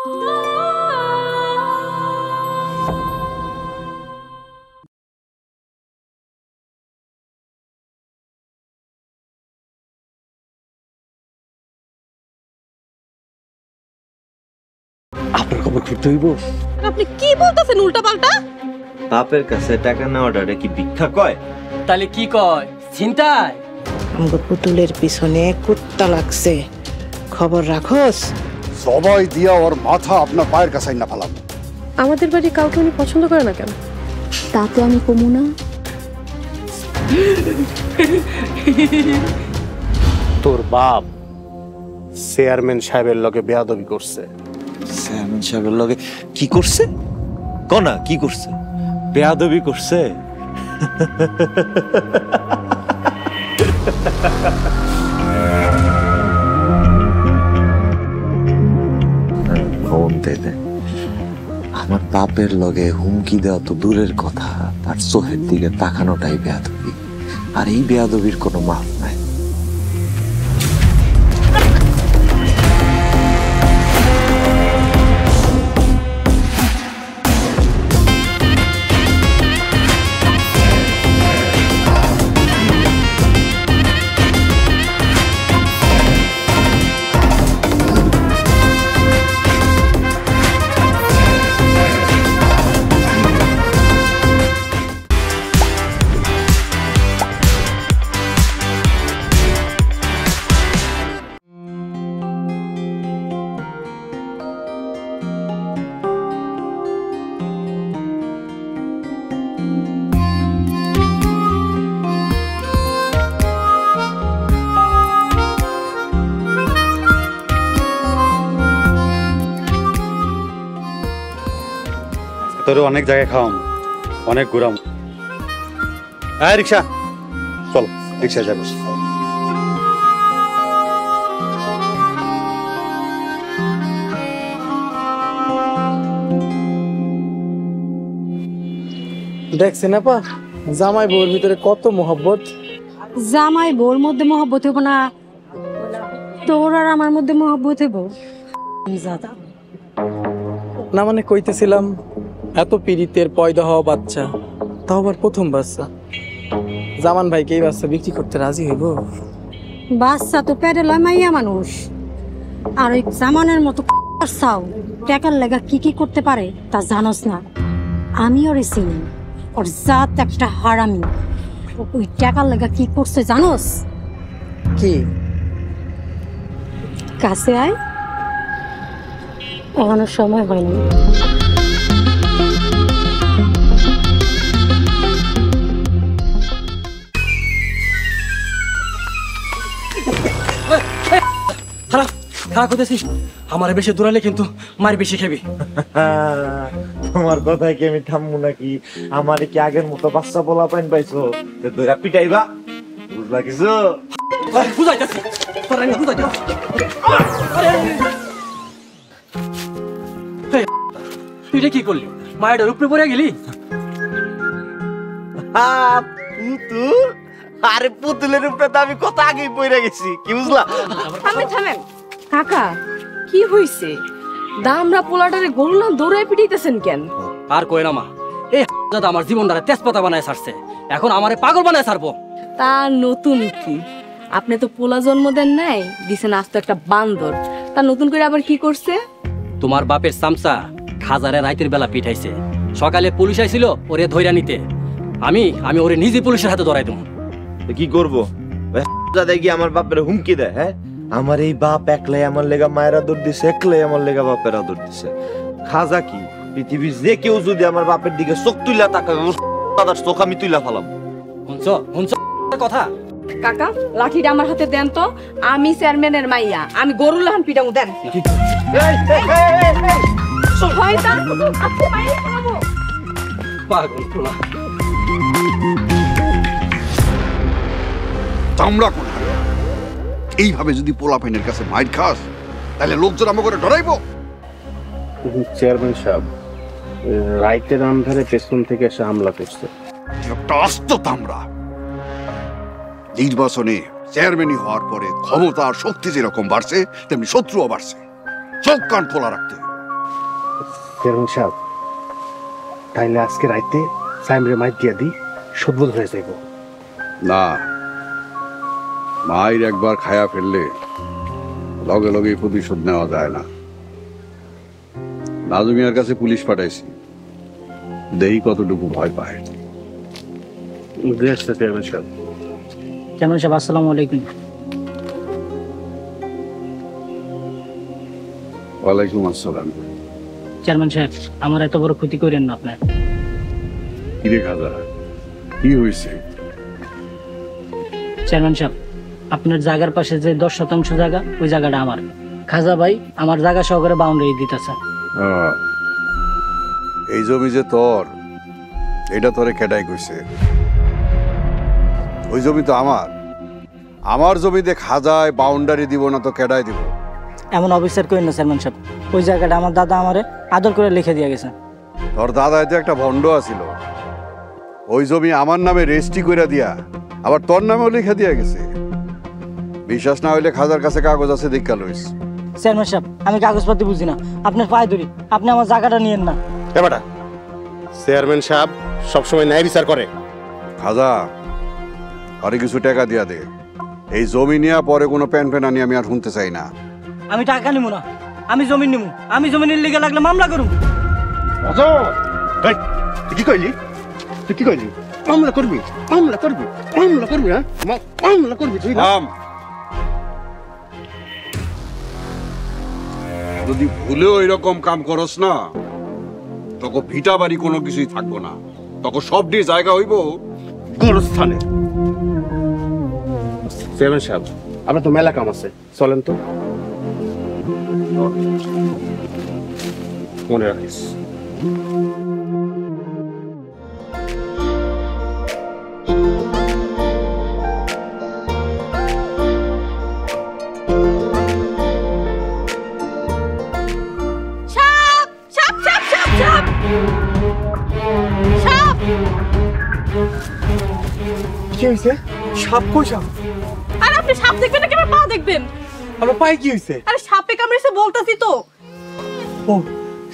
আপনার খবর খুঁজতে হইব। আপনি কি বলতেছেন উল্টা পাল্টা? বাপের কাছে টাকা নেওয়াটা কি ভিক্ষা কয়? তাহলে কি কয়? চিন্তায় আমাকে পুতুলের পিছনে কুত্তা লাগছে, খবর রাখোস। সবাই দিয়া ওর মাথা আপনার পায়ের কাছে না ফেলাম। আমাদের বাড়ি কাউকে উনি পছন্দ করে না কেন? তা তো আমি কমু না। তোর বাপ চেয়ারম্যান সাহেবের লগে বেয়াদবি করছে। চেয়ারম্যান সাহেবের লগে কি করছে? কনা কি করছে? বেয়াদবি করছে। আমার বাপের লগে হুমকি দেওয়া তো দূরের কথা, তার চোখের দিকে তাকানোটাই বেয়াদবি, আর এই বেয়াদবির কোনো মাপ নাই। তোর অনেক জায়গায় খাওয়াম, অনেক ঘুরাম। রিক্সা চল, রিক্সায় যাবো। দেখছেন আপা, জামাই বউর ভিতরে কত মোহব্বত। জামাই বউর মধ্যে মহব্বত হইব না, তোর আর আমার মধ্যে মহব্বত হইব। না মানে কইতেছিলাম, এত পীড়িতের পয়দা হওয়া বাচ্চা, তাও আবার প্রথম বাচ্চা, জামান ভাইকে এই বাচ্চা বিক্রি করতে রাজি হইব? বাচ্চা তো পেটে লয় মাইয়া মানুষ, আর ওই জামানের মতো চাও টাকার লেগা কি কি করতে পারে তা জানোস না। আমি ওরে চিনি, ওর জাত একটা হারামি। ওই টাকার লেগা কি করছে জানোস? কি? কাছে আয়, এখনো সময় হয়নি। খারাপ করতেছিস, আমার বেশি দূরালে কিন্তু মার বেশি খাবি। তোমার কথায় কি আমি থামবো নাকি? আমার কি আগের মতো বাচ্চা পোলা পাইন পাইছো, দইরা পিটাইবা? বুঝলা কিছু? বুঝাইতেছি, তুই কি করলি? মায়ের উপরে পড়ে গেলি? পুতুল? আরে পুতুলের উপরে তো আমি কত আগেই পড়ে গেছি, কি বুঝলা? থামেন কাকা, কি হইছে? দামরা পোলাটারে গরু না দৌড়ায় পিটাইতেছেন কেন? আর কই না মা, এই দাদা আমার জীবনটারে তেজপাতা বানায় ছাড়ছে, এখন আমারে পাগল বানায় ছাড়বো। তা নতুন কি? আপনি তো পোলা জন্ম দেন নাই, দিছেন আস্ত একটা বান্দর। তা নতুন করে আবার কি করছে? তোমার বাপের চামচা খাজারে রাইতের বেলা পিঠাইছে, সকালে পুলিশ আইছিল ওরে ধইরা নিতে। আমি ওরে নিজে পুলিশের হাতে ধরাই দেব। কি করবো? কি আমার বাপের হুমকি দেয়? হ্যাঁ, আমার এই বাপ একলাই আমার লেগা মায়ের আদর দিছে, একলাই আমার লেগা বাপের আদর দিছে। খাজা কি পৃথিবীর যে কেউ যদি আমার বাপের দিকে চোখ তুইলা তাকাবে, চোখ আমি তুইলা ফেলাম। শুনছো কথা? কাকা, লাঠিটা আমার হাতে দেন তো, আমি চেয়ারম্যানের মাইয়া, আমি গরু লাহান পিটামু, দেন। পাগল পোলা। চামড়া কোন এইভাবে যদি পোলা পাইনের কাছে মাইর খাস, তাহলে লোকজন আমাকে করে ডরাইবো। চেয়ারম্যান সাহেব রাইতের আন্ধারে পেছন থেকে এসে হামলা করছে। একটা আস্ত তামড়া। নির্বাচনে চেয়ারম্যানই হওয়ার পরে ক্ষমতা আর শক্তি যেরকম বাড়ছে, তেমনি শত্রুও বাড়ছে। চোখ কান খোলা রাখতে হবে। চেয়ারম্যান সাহেব, তাইলে আজকে রাইতে সাইমরে মাইক দিয়া দিই, সদ্বোধ হয়ে যাইব। না, মায়ের একবার খায়া ফেললে লগে লগে প্রতিশোধ নেওয়া যায় না। নাজু মিয়ার কাছে পুলিশ পাঠাইছি, দেহি কতটুকু ভয় পায়। চেয়ারম্যান সাহেব। চেয়ারম্যান সাহেব আসসালামু আলাইকুম। ওয়ালাইকুম আসসালাম। চেয়ারম্যান সাহেব, আমার এত বড় ক্ষতি করেন না আপনার। কি রে খাজা, কি হয়েছে? চেয়ারম্যান সাহেব, আপনার জায়গার পাশে যে 10% জায়গা, ওই জায়গাটা আমার। খাজা ভাই আমার জায়গা সহকারে বাউন্ডারি দিতেছে। এই জমি যে তোর, এটা তোরে কেটাই কইছে? ওই জমি তো আমার। আমার জমিতে খাজায় বাউন্ডারি দিব না তো কেটাই দিব? এমন অবিচার করেন না চেয়ারম্যান সাহেব, ওই জায়গাটা আমার দাদা আমারে আদর করে লিখে দিয়ে গেছে। তোর দাদায় তো একটা ভণ্ড আছিল, ওই জমি আমার নামে রেজিস্ট্রি করে দিয়া আবার তোর নামেও লিখে দিয়া গেছে। বিশ্বাস না হইলে খাজার কাছে কাগজ আছে, দেখা লইস। চেয়ারম্যান সাহেব, আমি কাগজপত্র বুঝি না, আপনার পায়ে ধরি, আপনি আমার জায়গাটা নিয়েন না। বেটা, চেয়ারম্যান সাহেব সবসময় ন্যায় বিচার করে। খাজা, আরে কিছু টাকা দিয়া দে, এই জমি নিয়ে পরে কোনো প্যান প্যানানি আমি আর শুনতে চাই না। আমি টাকা নিব না, আমি জমি নিব। আমি জমিনের লিগে লাগলে মামলা করুন। তুই কি কইলি? তুই কি কইলি? মামলা করবি, মামলা করবি, মামলা করবি? হ্যাঁ, মামলা করবি তুই? যদি ভুলেও এরকম কাম করস না, তখন ভিটা বাড়ি কোনো কিছুই থাকবো না, তখন সবটি জায়গা হইব গোরস্থানে। চেয়ারম্যান সাহেব, আপনার তো মেলা কাম আছে, চলেন তো। মনে রাখিস। কি হয়েছে? সাপ? কই সাপ? আর আপনি সাপ দেখবেন না, কেমন পা দেখবেন? আমার পায়ে কি হয়েছে? আরে সাপে কামড়েছে বলতাছি তো। ও,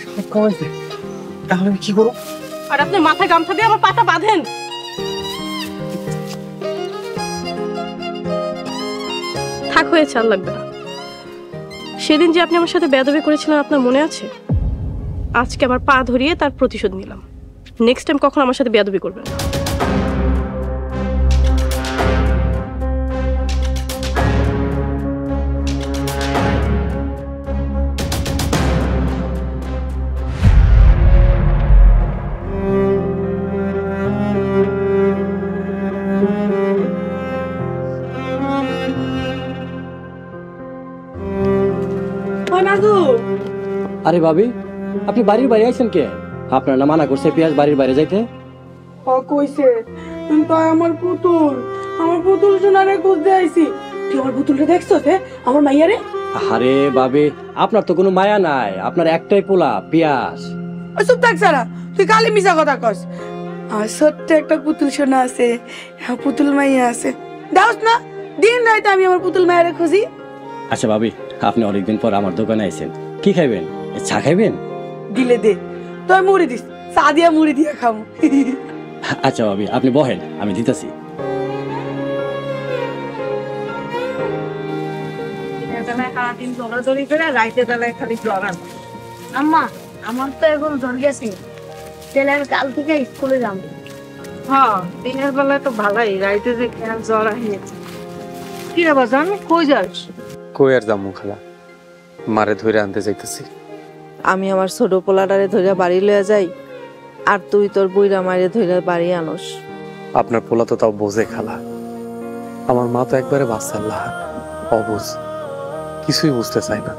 সাপ কামড়েছে। তাহলে আমি কি করব? আর আপনি মাথায় গামছা দিয়ে আমার পাটা বাঁধেন। থাক, হয়েছে, আর লাগবে না। সেদিন যে আপনি আমার সাথে বেয়াদবি করেছিলেন, আপনার মনে আছে? আজকে আমার পা ধরিয়ে তার প্রতিশোধ নিলাম। নেক্সট টাইম কখন আমার সাথে বেয়াদবি করবেন না। আরে ভাবি, আপনি বাড়ির বাইরে আইছেন কে? আপনার না মানা করছে পিয়াজ বাড়ির বাইরে যাইতে? কইছে, কিন্তু আমার পুতুল সোনারে খুঁজতে আইছি। তুই আমার পুতুলটা দেখছস? আমার মাইয়ারে? আরে ভাবি, আপনার তো কোনো মায়া নাই, আপনার একটাই পোলা পিয়াজ। চুপ থাক সারা, তুই খালি মিছা কথা কস। আর সত্য একটা পুতুল সোনা আছে, পুতুল মাইয়া আছে। দাওস না, দিন রাত আমি আমার পুতুল মাইয়ারে খুঁজি। আচ্ছা ভাবি, আপনি অনেকদিন পর আমার দোকানে আইছেন, কি খাইবেন? চা খাইবেন? দিলে দে, তুই মুড়ি দিস, চা দিয়া মুড়ি দিয়া খাবো। আচ্ছা ভাবি, আপনি বহেন, আমি দিতেছি। আম্মা, আমার তো এখন জ্বর গেছে, তাহলে আমি কাল থেকে স্কুলে যাবো। হ্যাঁ, দিনের বেলায় তো ভালোই, রাইতে যে জ্বর আহিয়েছে। কি রে বাজান, কই যাস? কই আর যামু খালা, মারে ধরে আনতে যাইতেছি। আমি আমার ছোট পোলাটারে ধরে বাড়ি লইয়া যাই, আর তুই তোর বুইরা মারে ধরে বাড়ি আনস। আপনার পোলা তো তাও বোঝে খালা, আমার মা তো একবারে বাচ্চাল্লাহ, অবুঝ, কিছুই বুঝতে চায় না।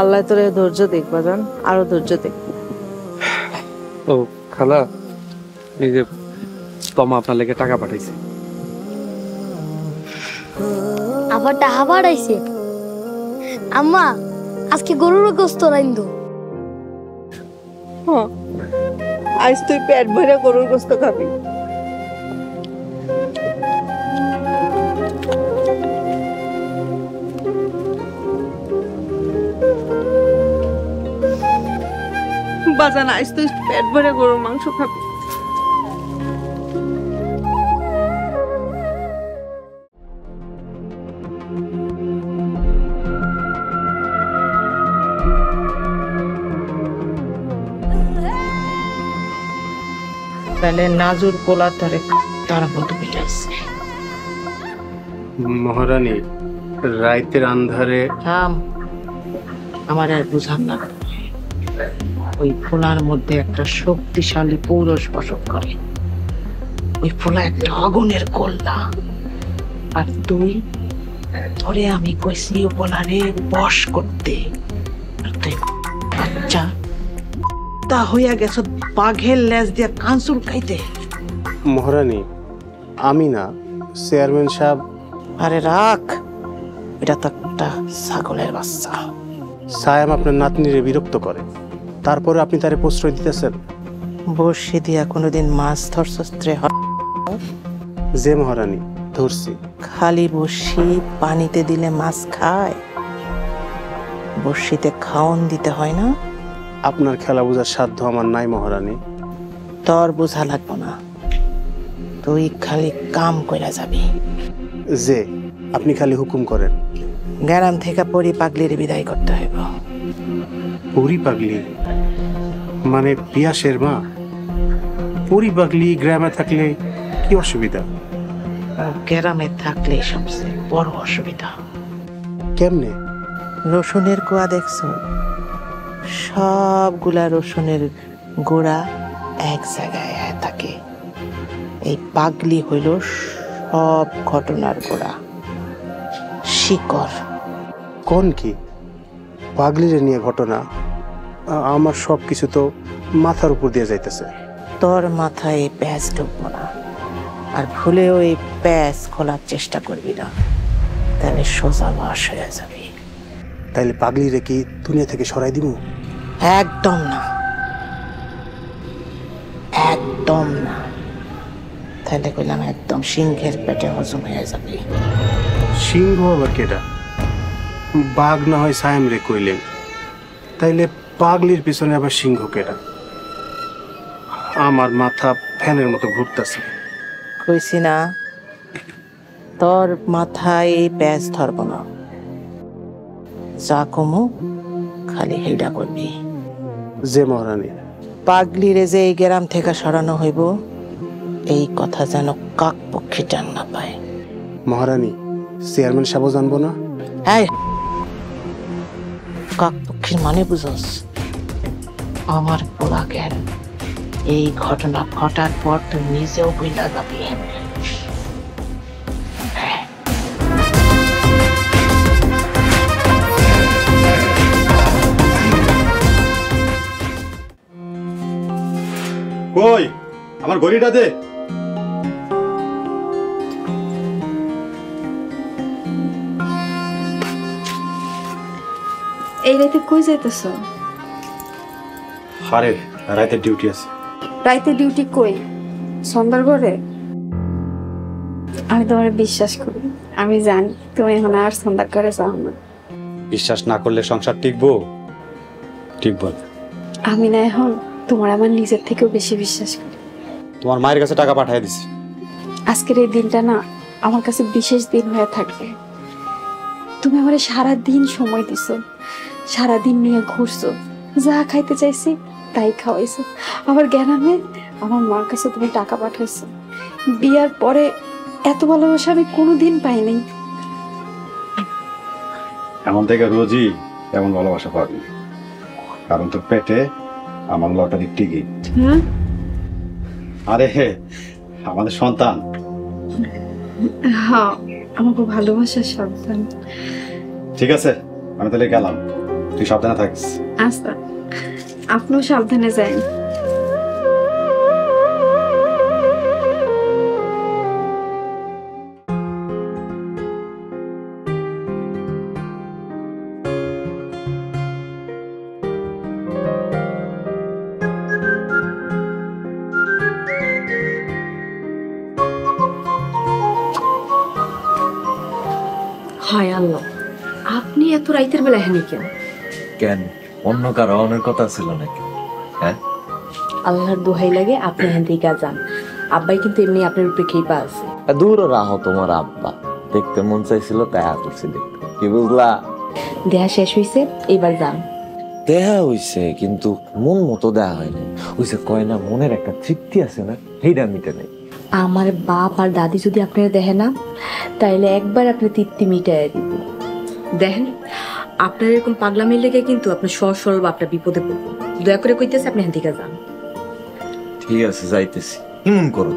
আল্লাহ তোরে ধৈর্য দেখ বাজান, আরো ধৈর্য দেখ। ও খালা, এই যে তমা আপনার লেগে টাকা পাঠাইছে। আবার টাকা বাড়াইছে? আম্মা, আজকে গরুর গোস্ত রাইন্দো। আজ তুই পেট ভরে গরুর গোস্ত খাবি। বাজান আজ তো পেট ভরে গরুর মাংস খাবি। তাহলে নাজুর পোলা তরে তারা বলতে পিটাইছে। মহারানী, রাইতের আন্ধারে থাম, আমার আর বুঝান না। ওই ফোলার মধ্যে একটা শক্তিশালী পৌরষ বসত করে। ওই ফোলা একটা আগুনের গোল্লা। আর তুই ধরে আমি কইছি ও পোলারে বশ করতে, আর তুই বাচ্চা তা হইয়া গেছ বাঘের লেজ দিয়ে কাঁচুর খাইতে। মহারানী, আমি না, চেয়ারম্যান সাহেব। আরে রাখ, এটা তো একটা ছাগলের বাচ্চা। সায়াম আপনার নাতনিরে বিরক্ত করে, তারপরে আপনি তারে প্রশ্রয় দিতেছেন। বর্ষি দিয়া কোনোদিন মাছ ধরছস রে? যে মহারানী, ধরছি। খালি বর্ষি পানিতে দিলে মাছ খায়? বর্ষিতে খাওন দিতে হয় না? আপনার খেলা বোঝার সাধ্য আমার নাই মহারানী। তোর বোঝা লাগবো না, তুই খালি কাম কইরা যাবি। যে আপনি খালি হুকুম করেন। গ্রাম থেকে পরি পাগলির বিদায় করতে হইব। পরি পাগলি মানে পিয়াসের মা? পরি পাগলি গ্রামে থাকলে কি অসুবিধা? গ্রামে থাকলে সবচেয়ে বড় অসুবিধা। কেমনে? রসুনের কোয়া দেখছো? সবগুলা রসুনের গোড়া এক জায়গায় থাকে। এই পাগলি হইল সব ঘটনার গোড়া, শিকড়। কোন কি পাগলিরে নিয়ে ঘটনা? আমার সব কিছু তো মাথার উপর দিয়ে যাইতেছে। তোর মাথায় এই প্যাঁচ ঢুকবো না, আর ভুলেও এই প্যাঁচ খোলার চেষ্টা করবি না, তাহলে সোজা লাশ হয়ে যাবি। তাইলে পাগলিরে কি দুনিয়া থেকে সরাই দিব? একদম না, একদম না। তাহলে কইলাম একদম সিংহের পেটে হজম হয়ে যাবে। সিংহ আবার কেডা? বাঘ না হয় সায়াম রে কইলেন, তাইলে পাগলির পিছনে আবার সিংহ কেডা? আমার মাথা ফ্যানের মতো ঘুরতেছে। কইছি না তোর মাথায় এই প্যাঁচ ধরব না। যা কমু খালি হেডা করবি। যে মহারানী, পাগলিরে যে এই গ্রাম থেকে সরানো হইব, এই কথা যেন কাক পক্ষী জান না পায়। মহারানী, চেয়ারম্যান সাহেব জানবো না? হ্যাঁ, কাক পক্ষীর মানে বুঝস? আমার পোলা জ্ঞান। এই ঘটনা ঘটার পর তুই নিজেও ভুলা যাবি। কই আমার ঘড়িটা দে। এই রাতে কই যাইতেছ? আরে রাতে ডিউটি আছে। রাইতে ডিউটি কই? সন্ধ্যার ঘরে? আমি তোমার বিশ্বাস করি, আমি জানি তুমি এখন আর সন্ধ্যার ঘরে যাও না। বিশ্বাস না করলে সংসার টিকবো? টিকবো না। আমি না এখন তোমার আমার নিজের থেকেও বেশি বিশ্বাস করি। তোমার মায়ের কাছে টাকা পাঠিয়ে দিছি। আজকের এই দিনটা না আমার কাছে বিশেষ দিন হয়ে থাকবে। তুমি আমার সারা দিন সময় দিছো, সারা দিন নিয়ে ঘুরছো, যা খাইতে চাইছি তাই খাওয়াইছো। আবার গ্রামে আমার মার কাছে তুমি টাকা পাঠাইছো। বিয়ার পরে এত ভালোবাসা আমি কোনোদিন পাইনি। এমন থেকে রোজই এমন ভালোবাসা পাবি, কারণ তোর পেটে আমার লটারির টিকিট। আরে হে, আমাদের সন্তান। হ্যাঁ, আমাকে ভালোবাসার সন্তান। ঠিক আছে, আমি তাহলে গেলাম, তুই সাবধানে থাকিস। আচ্ছা, আপনিও সাবধানে যান। হায় আল্লাহ, আপনি এত রাইতের বেলা হেনি কেন? কেন, অন্য কারো অনেক কথা ছিল নাকি? হ্যাঁ আল্লাহর দোহাই লাগে আপনি এখান থেকে যান। আব্বাই কিন্তু এমনি আপনার উপরে কৃপা আছে। দূর রাহো তোমার আব্বা, দেখতে মন চাইছিল তাই আসছি দেখতে, কি বুঝলা? দেহা শেষ হইছে, এবার যান। দেহা হইছে কিন্তু মন মতো দেহা হয়নি। হইছে কয় না মনের একটা তৃপ্তি আছে না, সেইটা মিটে নেই। আমার বাপ আর দাদি যদি আপনারা দেখে না, তাইলে একবার আপনার তৃপ্তি মিটাইয়া দিব। দেখেন আপনার এরকম পাগলামির লেগে কিন্তু আপনার সহজ সরল বাপটা বিপদে পড়বে। দয়া করে কইতেছে আপনি এখান থেকে যান। ঠিক আছে যাইতেছি, এমন করো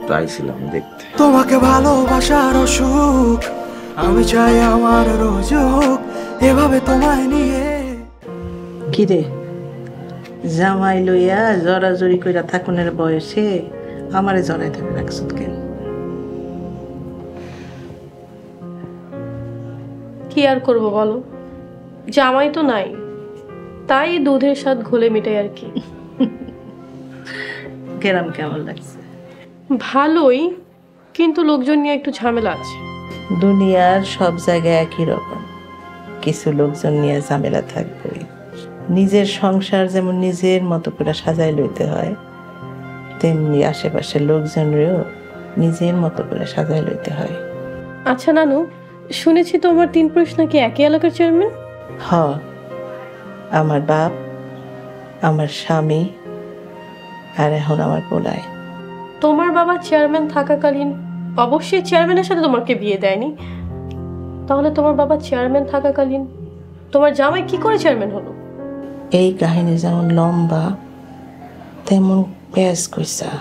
চাইছিলাম দেখতে। তোমাকে ভালোবাসার অসুখ আমি চাই আমার রোজ হোক এভাবে তোমায় নিয়ে। কিরে জামাই লইয়া জড়াজড়ি কইরা থাকুনের বয়সে আমারে জড়াই থাকবে রাখছত কেন? কি আর করবো বলো, জামাই তো নাই, তাই দুধের স্বাদ ঘোলে মিটাই আর কি। কেরাম কেমন লাগছে? ভালোই, কিন্তু লোকজন নিয়ে একটু ঝামেলা আছে। দুনিয়ার সব জায়গায় একই রকম, কিছু লোকজন নিয়ে ঝামেলা থাকবে। নিজের সংসার যেমন নিজের মতো করে সাজাই লইতে হয়, তেমনি আশেপাশের লোকজনেরও নিজের মতো করে সাজাই লইতে হয়। আচ্ছা নানু, শুনেছি তোমার 3 পুরুষ নাকি একই এলাকার চেয়ারম্যান? হ, আমার বাপ, আমার স্বামী, আর এখন আমার পোলায়। তোমার বাবা চেয়ারম্যান থাকাকালীন অবশ্যই চেয়ারম্যানের সাথে তোমাকে বিয়ে দেয়নি, তাহলে তোমার বাবা চেয়ারম্যান থাকাকালীন তোমার জামাই কি করে চেয়ারম্যান হলো? এই কাহিনী যেমন লম্বা তেমন পেঁয়াজ কইসা।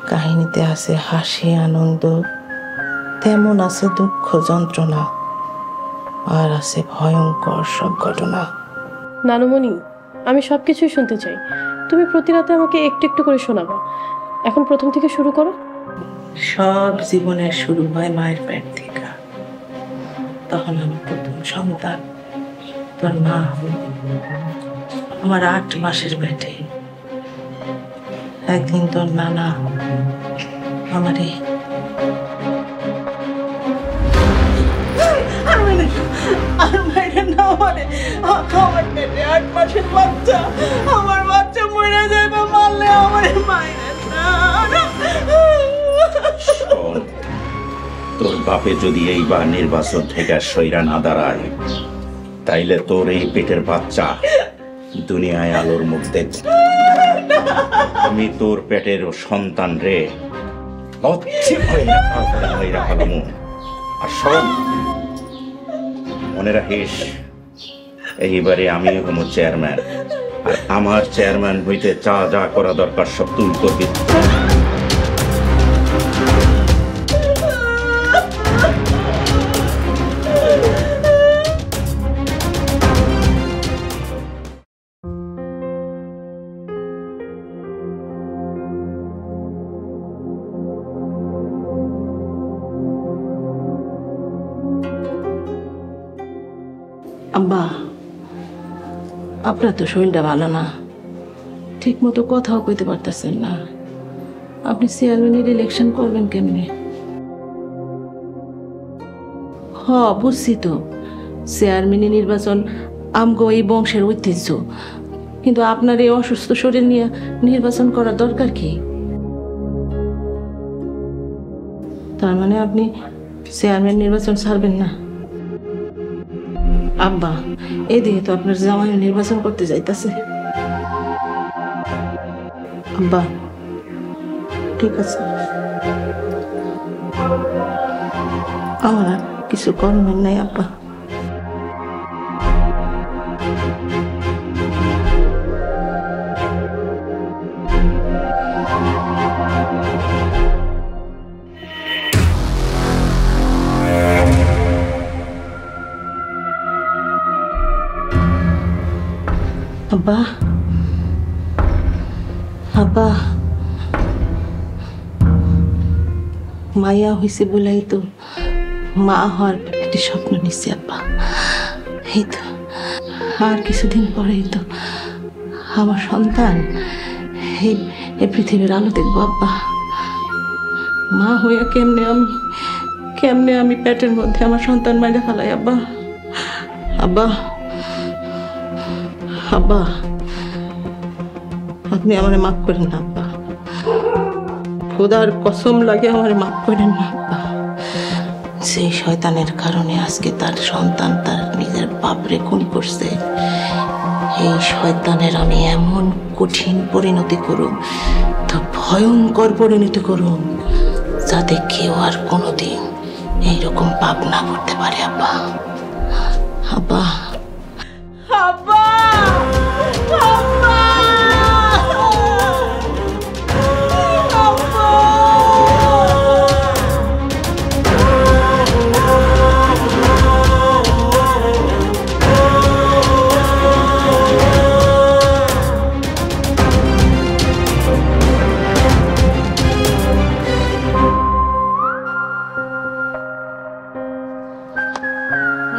কাহিনীতে আছে হাসি আনন্দ, তেমন আছে দুঃখ যন্ত্রণা, আর আছে ভয়ঙ্কর সব ঘটনা। নানুমণি, আমি সবকিছুই শুনতে চাই। তুমি প্রতি রাতে আমাকে একটু একটু করে শোনাবা। এখন প্রথম থেকে শুরু করো। সব জীবনের শুরু হয় মায়ের পেট থেকে। তখন আমার প্রথম সন্তান তোর মা, আমার 8 মাসের পেটে। একদিন তোর নানা আমারে আমার পেটে 8 মাসের বাচ্চা, আমার বাচ্চা মরে যাবে, মারলে আমার মায়ের না। তোর বাপে যদি এইবার নির্বাচন থেকে সইরা না দাঁড়ায়, তাইলে তোর এই পেটের বাচ্চা দুনিয়ায় আলোর মুখ দেখবে। আমি তোর পেটের সন্তান রে আর সব মনে রাখিস, এইবারে আমি হবো চেয়ারম্যান, আর আমার চেয়ারম্যান হইতে যা যা করা দরকার সব তুই করবি। আব্বা, আপনার তো শরীরটা ভালো না, ঠিক মতো কথাও কইতে পারতেছেন না। আপনি চেয়ারম্যানের ইলেকশন করবেন কেমনে? হ, বুঝছি তো, চেয়ারম্যানের নির্বাচন আমগো এই বংশের ঐতিহ্য, কিন্তু আপনার এই অসুস্থ শরীর নিয়ে নির্বাচন করার দরকার কি? তার মানে আপনি চেয়ারম্যান নির্বাচন ছাড়বেন না? আব্বা, এদিকে তো আপনার জামাই নির্বাচন করতে যাইতাছে। আব্বা, ঠিক আছে, আমার আর কিছু করবেন নাই আব্বা। আব্বা, আব্বা, মায়া হয়েছে বলেই তো মা হওয়ার একটি স্বপ্ন নিচ্ছি আব্বা। এই তো আর কিছুদিন পরেই তো আমার সন্তান এই পৃথিবীর আলো দেখবো আব্বা। মা হইয়া কেমনে আমি পেটের মধ্যে আমার সন্তান মাইরা ফেলাই আব্বা। আব্বা, আব্বা। আপনি আমারে মাফ করেন না আব্বা, খোদার কসম লাগে আমারে মাফ করেন না আব্বা। সেই শয়তানের কারণে আজকে তার সন্তান তার নিজের বাপরে খুন করছে। এই শয়তানের আমি এমন কঠিন পরিণতি করুম, তো ভয়ঙ্কর পরিণতি করুম, যাতে কেউ আর কোনোদিন এইরকম পাপ না করতে পারে আব্বা। আব্বা আব্বা আব্বা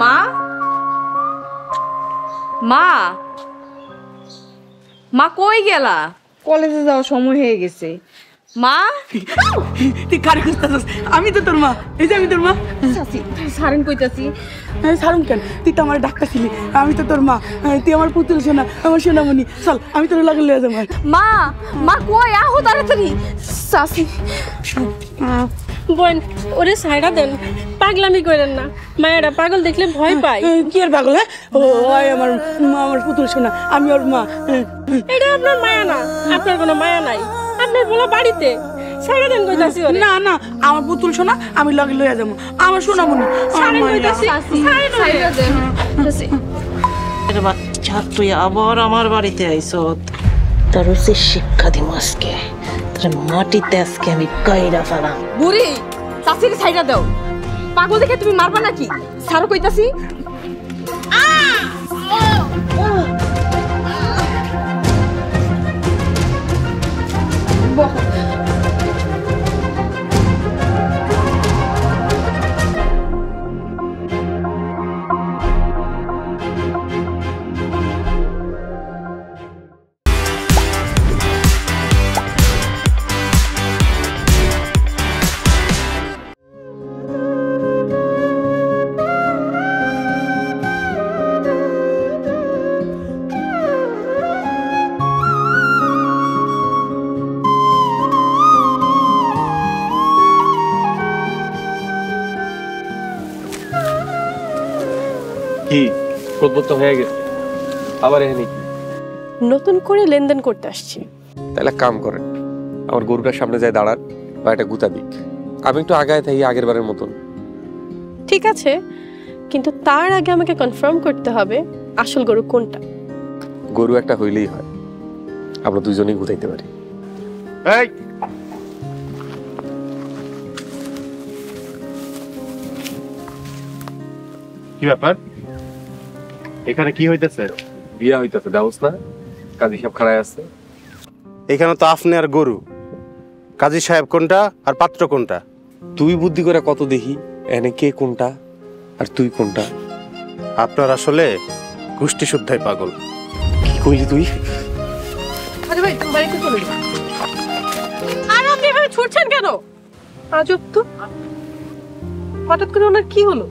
মা মা মা কই গেলা? কলেজে যাওয়ার সময় হয়ে গেছে। মা তুই কারে খুঁজতেছিস? আমি তো তোর মা, এই যে আমি তোর মা। চাচি সারেন কইতাছি। সারুন কেন? তুই তো আমার ডাক্তার ছিলি, আমি তো তোর মা, তুই আমার পুতুল সোনা, আমার সোনামণি। চল আমি তোর লাগে লয়ে যাবো। মা মা কই আহো তাড়াতাড়ি। চাচি বোন ওরে সাইডা দেন, পাগলামি করেন না, মায়েরা পাগল দেখলে ভয় পায়। কি আর পাগল? ও আমার মা, আমার পুতুল সোনা, আমি ওর মা। এটা আপনার মায়া না, আপনার কোনো মায়া নাই, আপনার বলা বাড়িতে সাইডা দেন কইতাছি। না না, আমার পুতুল সোনা, আমি লাগে লয়ে যাবো, আমার সোনামণি। সাইডা কইতাছি, সাইডা দেন। বাচ্চা তুই আবার আমার বাড়িতে আইছত, তার হচ্ছে শিক্ষা দিম আজকে, তোর মাটিতে আজকে আমি কাইরা ফেলাম। বুড়ি চাচির সাইডা দাও, পাগল দেখে তুমি মারবা নাকি? সারো কইতাছি। কি প্রবত্ত হয়ে গেছে আবার এখানে কি? নতুন করে লেনদেন করতে আসছি। তাহলে কাম করেন, আমার গরুটার সামনে যায় দাঁড়ান বা একটা গুতা দিক, আমি একটু আগায় থাকি আগের বারের মতন। ঠিক আছে, কিন্তু তার আগে আমাকে কনফার্ম করতে হবে আসল গরু কোনটা। গরু একটা হইলেই হয়, আমরা দুজনেই গুতাইতে পারি। এই কি ব্যাপার? এখানে কি হইতেছে? বিয়া হইতেছে, দাওস না? কাজী সাহেব খাড়ায় আছে। এখানে তো আপনি আর গরু, কাজী সাহেব কোনটা আর পাত্র কোনটা? তুই বুদ্ধি করে কত দেখি এনে কে কোনটা আর তুই কোনটা। আপনার আসলে গোষ্ঠী শুদ্ধাই পাগল। কি কইলি তুই? আরে ভাই তুমি বাড়িতে চলে যাও। আর আপনি এভাবে ছুটছেন কেন? আজব তো, হঠাৎ করে ওনার কি হলো?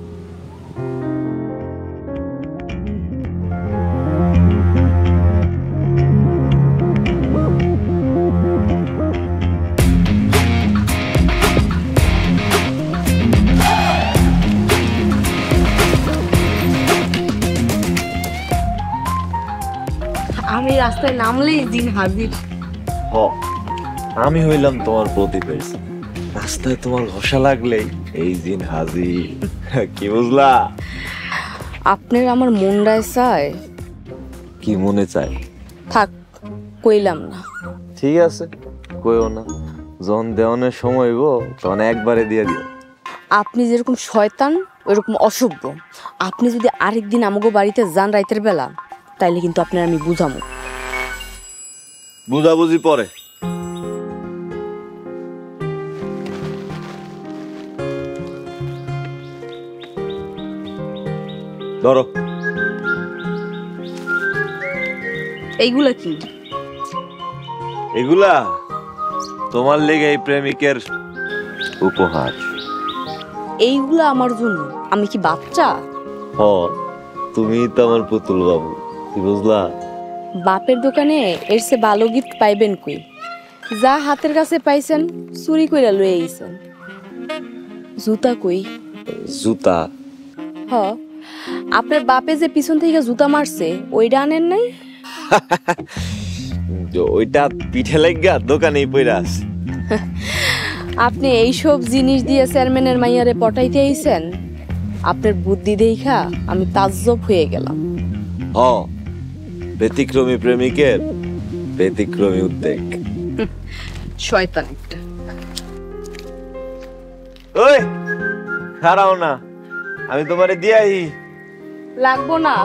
আমি রাস্তায় নামলেই দিন হাজির। আমি হইলাম তোমার প্রতিবেশী, রাস্তায় তোমার ঘষা লাগলেই এই দিন হাজির। কি বুঝলা? আপনার আমার মনটায় চায়। কি মনে চাই? থাক, কইলাম না। ঠিক আছে, কইও না, যখন দেওয়ানোর সময় গো তখন একবারে দিয়ে দিও। আপনি যেরকম শয়তান ওইরকম অসভ্য। আপনি যদি আরেকদিন আমাকে বাড়িতে যান রাতের বেলা, তাইলে কিন্তু আপনার আমি বুঝামো। বুঝাবুঝি পরে। ধরো। এইগুলা কি? এগুলা তোমার লেগে এই প্রেমিকের উপহার। এইগুলা আমার জন্য? আমি কি বাচ্চা? তুমি তো আমার পুতুল বাবু, কি বুঝলা? বাপের দোকানে এর সে ভালো গিফট পাইবেন কই? যা হাতের কাছে পাইছেন চুরি কইরা লয়ে আইছেন। জুতা কই? জুতা? হ, আপনার বাপে যে পিছন থেকে জুতা মারছে ওইটা আনেন নাই? ওইটা পিঠে লাগা দোকানেই পইরা আছে। আপনি এইসব জিনিস দিয়ে চেয়ারম্যানের মাইয়ারে পটাইতে আইছেন? আপনার বুদ্ধি দেখা আমি তাজ্জব হয়ে গেলাম। হ, ব্যতিক্রমী প্রেমিকের ব্যতিক্রমী উদ্বেগ। শয়তান একটা। ওই খারাও না, আমি তোমারে দিয়াই। লাগবো না।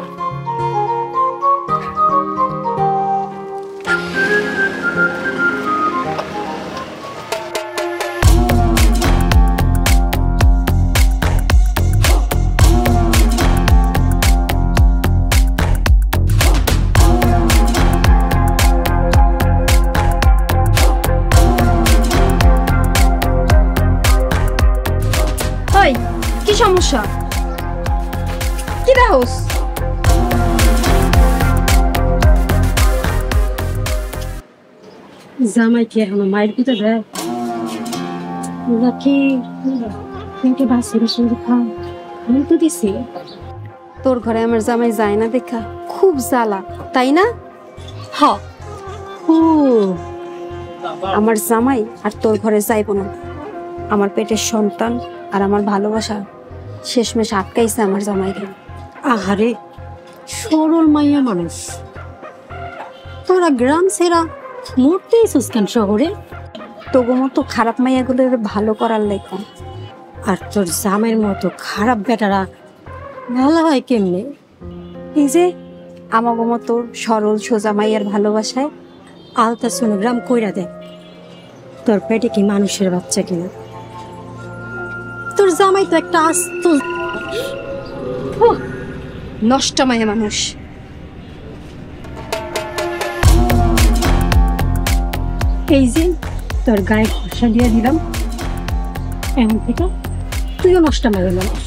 কি সমস্যা? কি দেহস? জামাই কি এখনো মায়ের পিঠে দেয় নাকি বাসের সঙ্গে খাও? আমি তো দিছি। তোর ঘরে আমার জামাই যায় না দেখা খুব জ্বালা, তাই না? হ, খুব। আমার জামাই আর তোর ঘরে যাইব না। আমার পেটের সন্তান আর আমার ভালোবাসা শেষমেশ আটকাইছে আমার জামাইকে। আহারে সরল মাইয়া মানুষ, তোরা গ্রাম ছেড়া মরতে এসেছিস কেন শহরে? তবু মতো খারাপ মাইয়াগুলোর ভালো করার লেখা। আর তোর জামাইয়ের মতো খারাপ বেটারা ভালো হয় কেমনে? এই যে আমাগো মতো সরল সোজা মাইয়ার ভালোবাসায় আলতা সোনোগ্রাম কইরা দে তোর পেটে কি মানুষের বাচ্চা কিনা। তোর জামাই তো একটা আস্ত নষ্ট মাইয়া মানুষ। এই যে তোর গায়ে ঘষা দিয়ে দিলাম, এখন থেকে তুইও নষ্ট মাইয়া মানুষ।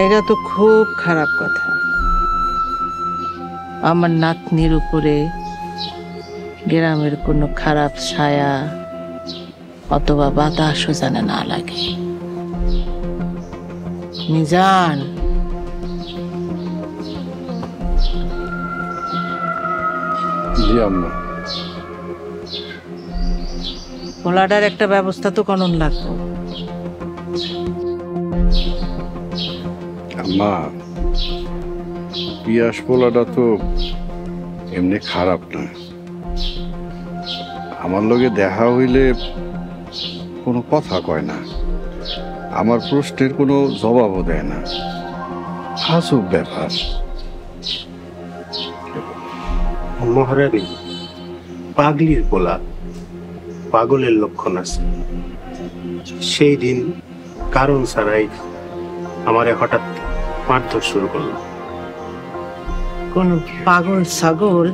এটা তো খুব খারাপ কথা। আমার নাতনির উপরে গ্রামের কোনো খারাপ ছায়া অথবা বাতাসও যেন না লাগে। মিজান, জি আম্মা। পোলাটার একটা ব্যবস্থা তো করণ লাগবে। আম্মা, পিয়াস পোলাটা তো এমনি খারাপ না। আমার লগে দেখা হইলে কোনো কথা কয় না, আমার প্রশ্নের কোনো জবাবও দেয় না। আজব ব্যাপার। মহারানী, পাগলির পোলা পাগলের লক্ষণ আছে। সেই দিন কারণ ছাড়াই আমারে হঠাৎ মারধর শুরু করলো। কোন পাগল ছাগল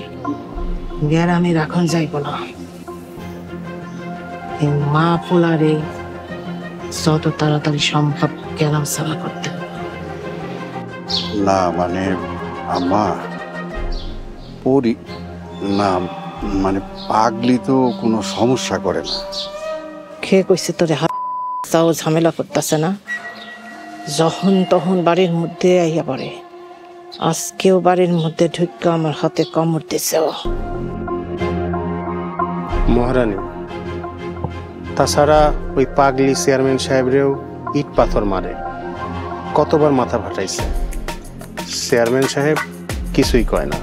গ্রামে রাখন যাইব না। এই মা পোলারে যত তাড়াতাড়ি সম্ভব গ্রাম ছাড়া করতে হবে। না মানে আম্মা, পরি না মানে পাগলি তো কোনো সমস্যা করে না। খেয়ে কইছে তোরে হাত চাও ঝামেলা করতেছে না, যখন তখন বাড়ির মধ্যে আইয়া পড়ে। আজকেও বাড়ির মধ্যে ঢুকে আমার হাতে কামড় দিছে। মহারানী, তাছাড়া ওই পাগলি চেয়ারম্যান সাহেবরেও ইট পাথর মারে, কতবার মাথা ফাটাইছে। চেয়ারম্যান সাহেব কিছুই কয় না।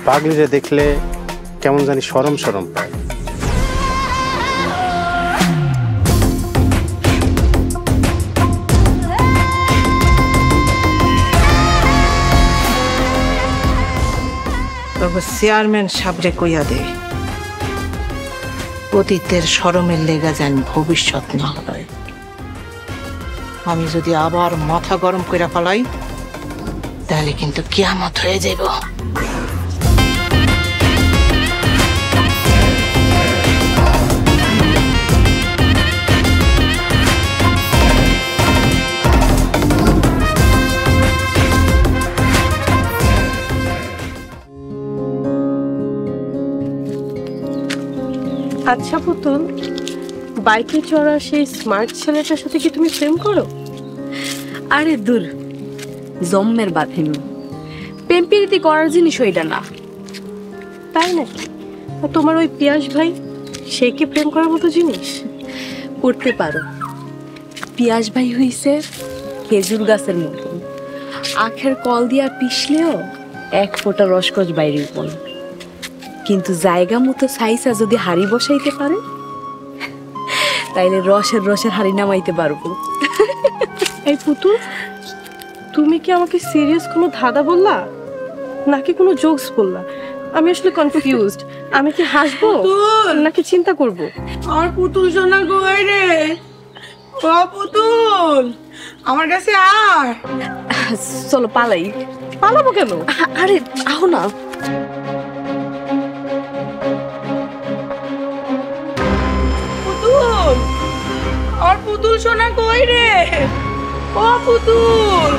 পাগলিরে দেখলে কেমন জানি শরম শরম পায়। তবে চেয়ারম্যান সাবরে কইয়া দে, অতীতের শরমের লেগা যেন ভবিষ্যৎ না হয়। আমি যদি আবার মাথা গরম করে ফেলাই, তাহলে কিন্তু কিয়ামত হয়ে যাব। আচ্ছা পুতুল, বাইকে চড়া সেই স্মার্ট ছেলেটার সাথে কি তুমি প্রেম করো? আরে দূর, জম্মের বাঁধেনি। প্রেম প্রীতি করার জিনিস ওইটা না। তাই নাকি? তোমার ওই পিয়াস ভাই, সে কি প্রেম করার মতো জিনিস? করতে পারো। পিয়াস ভাই হইছে খেজুর গাছের মতো, আখের কল দিয়া পিষলেও এক ফোঁটা রসকস বাইরে পড়ে। কিন্তু জায়গা মতো সাইসা যদি হাড়ি বসাইতে পারে, তাইলে রসের রসের হাড়ি নামাইতে পারবো। এই পুতুল, তুমি কি আমাকে সিরিয়াস কোনো ধাঁধা বললা নাকি কোনো জোকস বললা? আমি আসলে কনফিউজড। আমি কি হাসবো নাকি চিন্তা করব? আর পুতুল সোনা কই রে? ও পুতুল, আমার কাছে আয়। চলো পালাই। পালাবো কেন? আরে আহো না। পুতুল, আর পুতুল সোনা কই রে? ও পুতুল,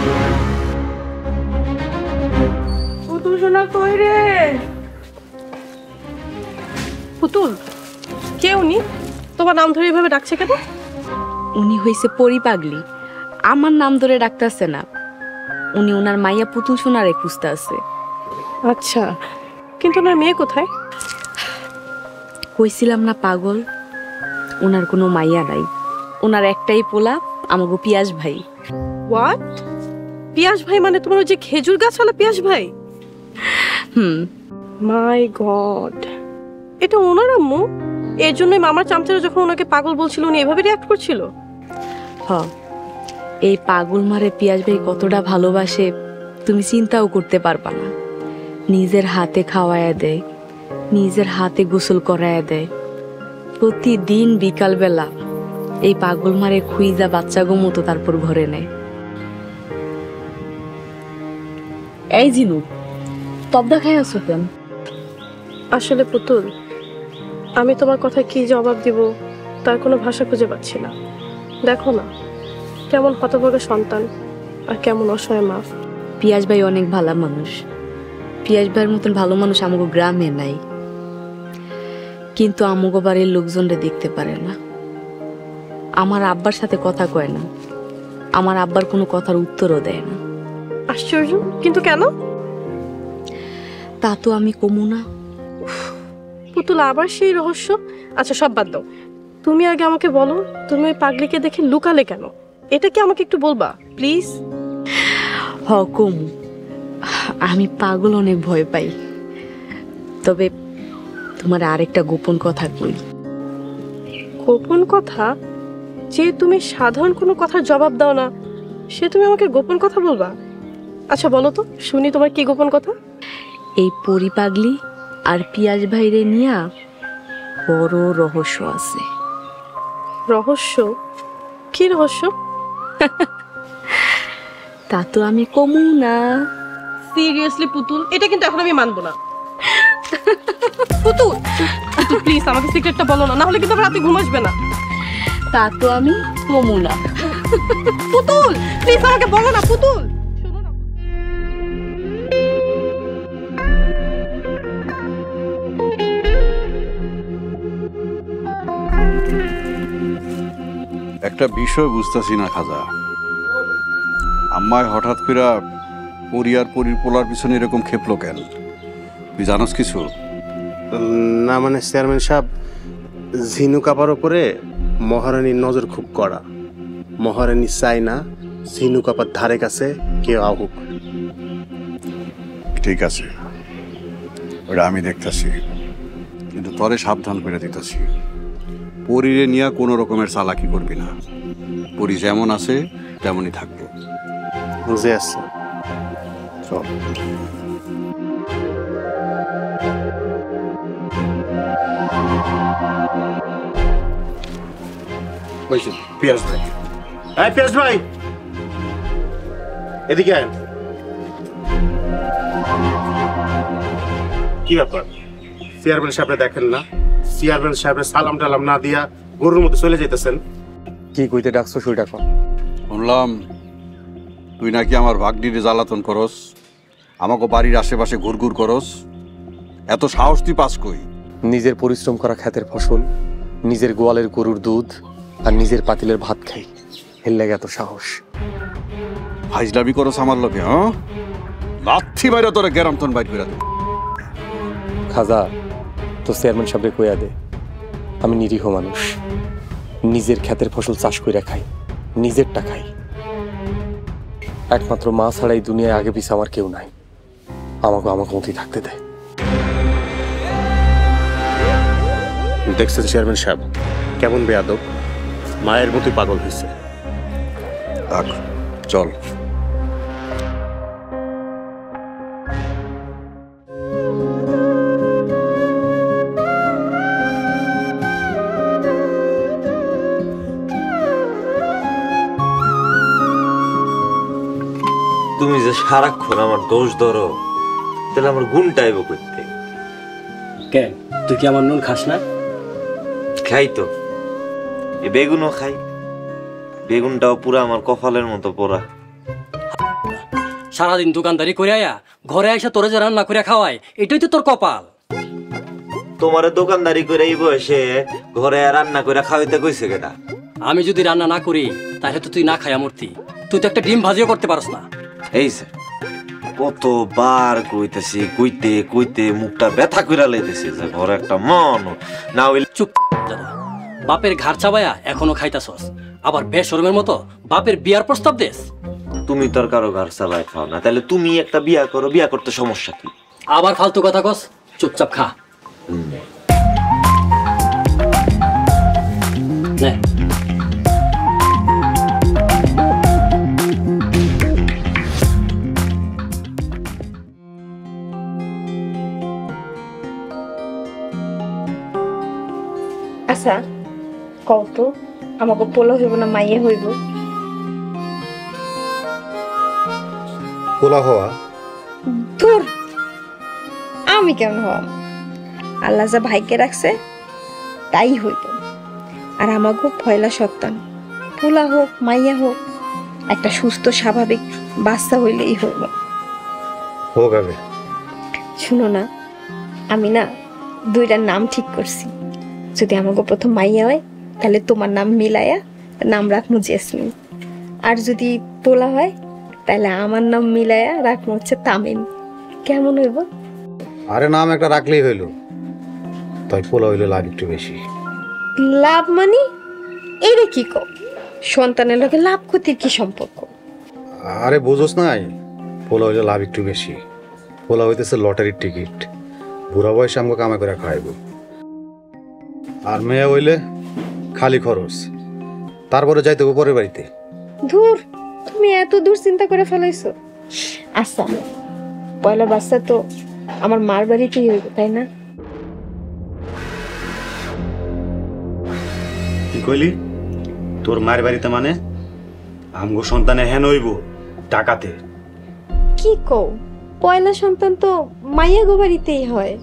পুতুল সোনা কই রে? পুতুল, কে উনি? তোমার নাম ধরে এভাবে ডাকছে কেন? উনি হইছে পরি পাগলি, আমার নাম ধরে ডাকতেছে না। উনি ওনার মাইয়া পুতুল সোনারে খুঁজতে আছে। আচ্ছা, কিন্তু ওনার মেয়ে কোথায়? কইছিলাম না পাগল, ওনার কোনো মাইয়া নাই। ওনার একটাই পোলা, আমাগো পিয়াস ভাই। হোয়াট? পিয়াস ভাই মানে তোমার ওই যে খেজুর গাছওয়ালা পিয়াস ভাই? মাই গড, এটা ওনার আম্মু? এর জন্যই মামার চামচারা যখন ওনাকে পাগল বলছিল উনি এভাবে রিঅ্যাক্ট করছিল? এই পাগল মারে পিয়াস ভাই কতটা ভালোবাসে তুমি চিন্তাও করতে পারবা না। নিজের হাতে খাওয়ায়া দেয়, নিজের হাতে গোসল করায়া দেয়। প্রতিদিন বিকালবেলা এই পাগল মারে খুইজা বাচ্চা মতো তারপর ঘরে নেয়। এই জিনু, তবদা খাই আছো কেন? আসলে পুতুল, আমি তোমার কথা কি জবাব দিব তার কোনো ভাষা খুঁজে পাচ্ছি না। দেখো না কেমন হতভাগা সন্তান আর কেমন অসহায় মা। পিয়াস ভাই অনেক ভালো মানুষ। পিয়াস ভাইয়ের মতন ভালো মানুষ আমাকে গ্রামে নাই, কিন্তু আমাকে বাড়ির লোকজনরা দেখতে পারে না। আমার আব্বার সাথে কথা কয় না, আমার আব্বার কোনো কথার উত্তরও দেয় না। আশ্চর্য, কিন্তু কেন? তা তো আমি কমু না। পুতুল, আবার সেই রহস্য? আচ্ছা সব বাদ দাও, তুমি আগে আমাকে বলো তুমি ওই পাগলিকে দেখে লুকালে কেন? এটা কি আমাকে একটু বলবা প্লিজ? কমু, আমি পাগল অনেক ভয় পাই। তবে তোমার আরেকটা গোপন কথা কই। গোপন কথা? যে তুমি সাধারণ কোনো কথার জবাব দাও না, সে তুমি আমাকে গোপন কথা বলবা? আচ্ছা বলো তো শুনি, তোমার কি গোপন কথা? এই পরি পাগলি আর পিয়াস ভাইরে নিয়া বড় রহস্য আছে। রহস্য? কি রহস্য? তা তো আমি কমু না। সিরিয়াসলি পুতুল, এটা কিন্তু এখন আমি মানবো না। পুতুল, পুতুল প্লিজ আমাকে সিক্রেটটা বলো না, না হলে কিন্তু রাতে ঘুম আসবে না। তা তো আমি কমু না। পুতুল প্লিজ আমাকে বলো না। পুতুল একটা বিষয় বুঝতেছি না খাজা, আম্মায় হঠাৎ করে পরিয়ার পরির পোলার পিছনে এরকম খেপলো কেন? তুই জানোস কিছু? না মানে চেয়ারম্যান সাহেব, ঝিনু কাপার ওপরে মহারানীর নজর খুব কড়া। মহারানী চাই না ঝিনু কাপার ধারে কাছে কেউ আহুক। ঠিক আছে, ওটা আমি দেখতেছি, কিন্তু তরে সাবধান করে দিতেছি, পরিরে নিয়ে কোনো রকমের চালাকি করবি না। পরি যেমন আছে তেমনই থাকবো। বুঝে আসছে। চল। পিয়াস ভাই, এই পিয়াস ভাই, এদিকে আয়। কি ব্যাপার? চেয়ারম্যান সাহেবরে দেখেন না? চেয়ারম্যান সাহেবের সালাম টালাম না দিয়া গরুর মতো চলে যেতেছেন। কি কইতে ডাকছো সেটা কর। শুনলাম তুই নাকি আমার ভাগ্নিরে জ্বালাতন করস, আমাকে বাড়ির আশেপাশে ঘুরঘুর করস। এত সাহস তুই পাস কই? নিজের পরিশ্রম করা ক্ষেতের ফসল, নিজের গোয়ালের গরুর দুধ আর নিজের পাতিলের ভাত খাই, এর লাগে এত সাহস। ফাইজলামি করস আমার লোকে? হ্যাঁ, লাথি বাইরে তোরা গ্যারামতন বাইর করে দে। খাজা তো চেয়ারম্যান সাহেবরে কইয়া দে আমি নিরীহ মানুষ, নিজের ক্ষেতের ফসল চাষ কইরা খাই, নিজেরটা খাই। একমাত্র মা ছাড়া এই দুনিয়ায় আগে পিছে আমার কেউ নাই, আমাকে মতোই থাকতে দেয়। দেখছেন চেয়ারম্যান সাহেব কেমন বেয়াদব, মায়ের মতোই পাগল হয়েছে। থাক, চল। তুমি যে সারাক্ষণ আমার দোষ ধরো, তাহলে আমার গুণটা আইব করতে। কেন তুই কি আমার নুন খাস না? খাই তো, এই বেগুনও খাই। বেগুনটাও পুরা আমার কপালের মতো পোড়া। সারাদিন দোকানদারি করে আয়া ঘরে এসে তোরে যে রান্না করে খাওয়ায়, এটাই তো তোর কপাল। তোমারে দোকানদারি করে এই বয়সে ঘরে রান্না করে খাওয়াইতে কইছে কেটা? আমি যদি রান্না না করি তাহলে তো তুই না খাইয়া মরতি। তুই তো একটা ডিম ভাজিও করতে পারস না। এই যে কতবার কইতেছি, কইতে কইতে মুখটা ব্যথা কইরা লইতেছি যে ঘরে একটা মন না হইলে। চুপ দাদা, বাপের ঘাড় চাবায়া এখনো খাইতাছস, আবার বেশরমের মতো বাপের বিয়ার প্রস্তাব দেস। তুমি তোর কারো ঘর চাবাই খাও না, তাহলে তুমি একটা বিয়া করো। বিয়া করতে সমস্যা কি? আবার ফালতু কথা কস, চুপচাপ খা। নে। আচ্ছা কত আমাকে পোলা হইব না মাইয়ে হইব? পোলা হওয়া? ধুর, আমি কেমন হওয়া? আল্লাহ যা ভাইকে রাখছে তাই হইব। আর আমাকে পয়লা সন্তান, পোলা হোক মাইয়া হোক, একটা সুস্থ স্বাভাবিক বাচ্চা হইলেই হইব। হোক আগে। শুনো না, আমি না দুইটার নাম ঠিক করছি। যদি আমাকে প্রথম মাইয়া হয় তাহলে তোমার নাম মিলাইয়া নাম রাখবো জেসমিন, আর যদি পোলা হয় তাহলে আমার নাম মিলাইয়া রাখবো হচ্ছে তামিম। কেমন হইব? আরে নাম একটা রাখলেই হইল, তাই পোলা হইলে লাভ একটু বেশি। লাভ মানে এইটা কি কো? সন্তানের লগে লাভ ক্ষতির কি সম্পর্ক? আরে বুঝোস নাই, পোলা হইলে লাভ একটু বেশি। পোলা হইতেছে লটারির টিকিট, বুড়া বয়সে আমাকে কামা করে খাইব। আর মেয়ে হইলে খালি খরচ, তারপরে যাইতে হবে পরের বাড়িতে। ধুর, তুমি এত দূর চিন্তা করে ফেলাইছো। আচ্ছা, পয়লা বাচ্চা তো আমার মার বাড়িতেই হইব, তাই না? কি কইলি? তোর মায়ের বাড়িতে মানে? আমগো সন্তানে হেন হইব টাকাতে। কি কও? পয়লা সন্তান তো মাইয়া গো বাড়িতেই হয়।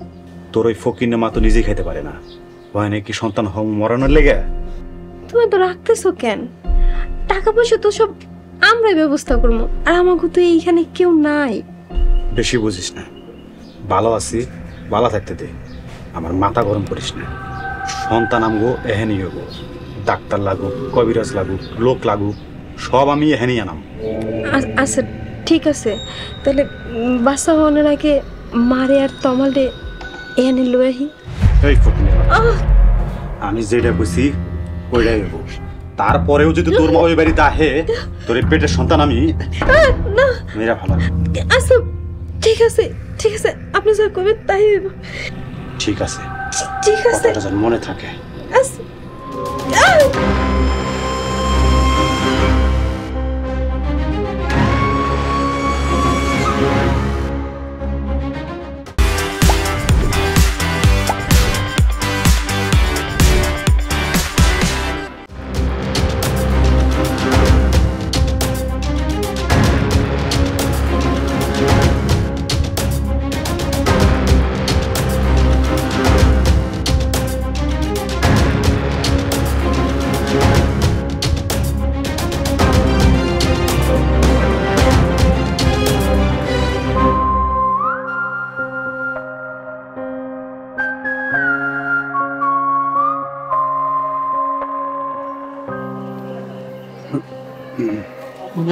তোর ওই ফকিনের মা তো নিজেই খাইতে পারে না, হয় নাকি সন্তান মরানোর লেগে? তুমি তো রাখতেছো কেন? টাকা পয়সা তো সব আমরাই ব্যবস্থা করবো, আর আমাকে তো এইখানে কেউ নাই। বেশি বুঝিস না, ভালো আছি ভালো থাকতে দে, আমার মাথা গরম করিস না। সন্তান আমগো এহেনি হইব, ডাক্তার লাগুক, কবিরাজ লাগুক, লোক লাগুক, সব আমি এহেনি আনাম। আচ্ছা ঠিক আছে, তাহলে বাচ্চা হওয়ার আগে মারে আর তমালে এনে লই আহি। এই ফকিনের আমি যেটা কইছি ওইটাই হইব। তারপরেও যদি তোর মা ওই বাড়িতে আহে, তোর এই পেটের সন্তান আমি না। মেয়েরা ভালো। আচ্ছা ঠিক আছে, ঠিক আছে, আপনি যা করবেন তাই হইব। ঠিক আছে, ঠিক আছে, কথাটা যেন মনে থাকে। আচ্ছা।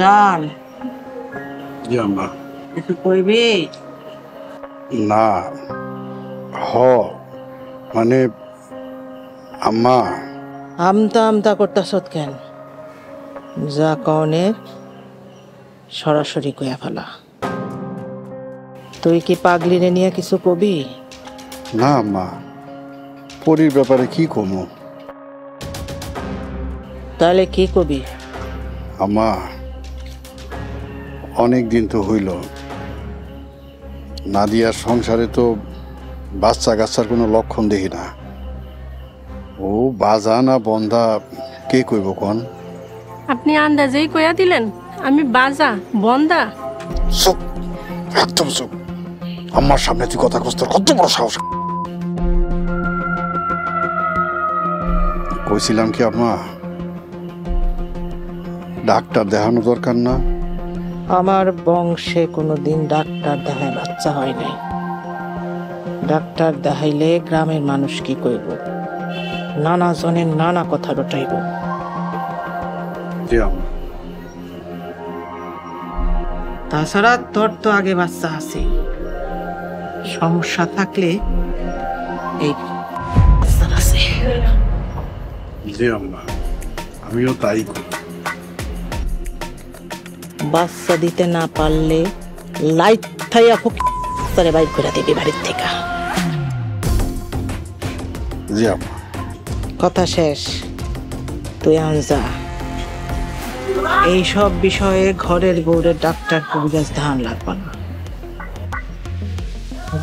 জান জি আম্মা। কিছু কইবি? না মানে আম্মা, আমতা করতাস কেন? যা কনে সরাসরি কইয়া ফেলা। তুই কি পাগলিনে নিয়ে কিছু কবি? না আম্মা, পরীর ব্যাপারে কি কমু? তাহলে কি কবি? আম্মা, অনেক দিন তো হইল, নাদিয়ার সংসারে তো বাচ্চা কাচ্চার কোনো লক্ষণ দেখি না। ও বাজা না বন্ধা কে কইব কোন? আপনি আন্দাজেই কইয়া দিলেন আমি বাজা বন্দা? চুপ, একদম চুপ। আমার সামনে তুই কথা কস, তোর কত বড় সাহস! কইছিলাম কি আম্মা, ডাক্তার দেখানো দরকার না? আমার বংশে কোনোদিন ডাক্তার দেখায় বাচ্চা হয় নাই। ডাক্তার দেখাইলে গ্রামের মানুষ কি কইব? নানা জনের নানা কথা রটাইব। তাছাড়া তোর তো আগে বাচ্চা আছে, সমস্যা থাকলে এই বাচ্চা আছে। জি আম্মা, আমিও তাই করি। বাচ্চা দিতে না পারলে লাইট থাইয়া ফুকে বাইর করে দিবি বাড়ির থেকে। জি আম্মা। কথা শেষ, তুই আনজা। এইসব বিষয়ে ঘরের বউরের ডাক্তার কবিরাজ ধান লাগবে না।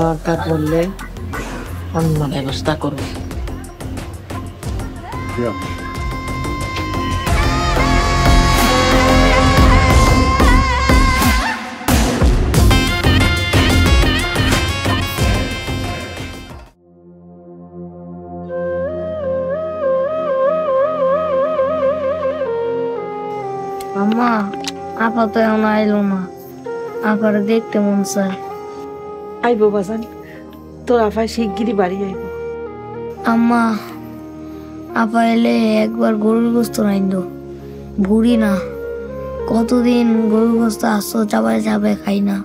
দরকার পড়লে অন্য ব্যবস্থা করব। জি আম্মা। আম্মা, আপা তো এখন আইলো না, আপার দেখতে মন চায়। আইবো বাজান, তোর আফাই শিগগিরই বাড়ি আইব। আম্মা, আপা এলে একবার গরুর গোস্ত রাইন্দো, ভুড়ি না। কতদিন গরুর গোস্ত আসছো চাবায় চাবায় খাই না।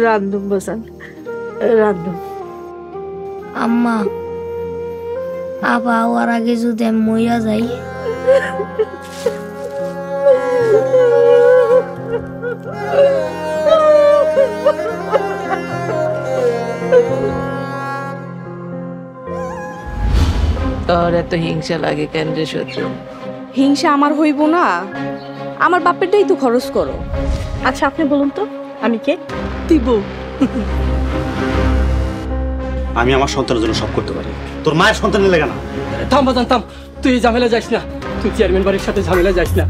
রান্ধুম বাজান, রান্ধুম। আম্মা, আপা আওয়ার আগে যদি আমি মইয়া যাই? তোর এত হিংসা লাগে কেন রে শত্রু? হিংসা আমার হইব না, আমার বাপেরটাই তো খরচ করো। আচ্ছা আপনি বলুন তো আমি কে? দিব আমি আমার সন্তানের জন্য সব করতে পারি, তোর মায়ের সন্তানের লেগে না। থাম বাজান থাম, তুই এই ঝামেলা যাইস না, তুই চেয়ারম্যান বাড়ির সাথে ঝামেলা যাইস না।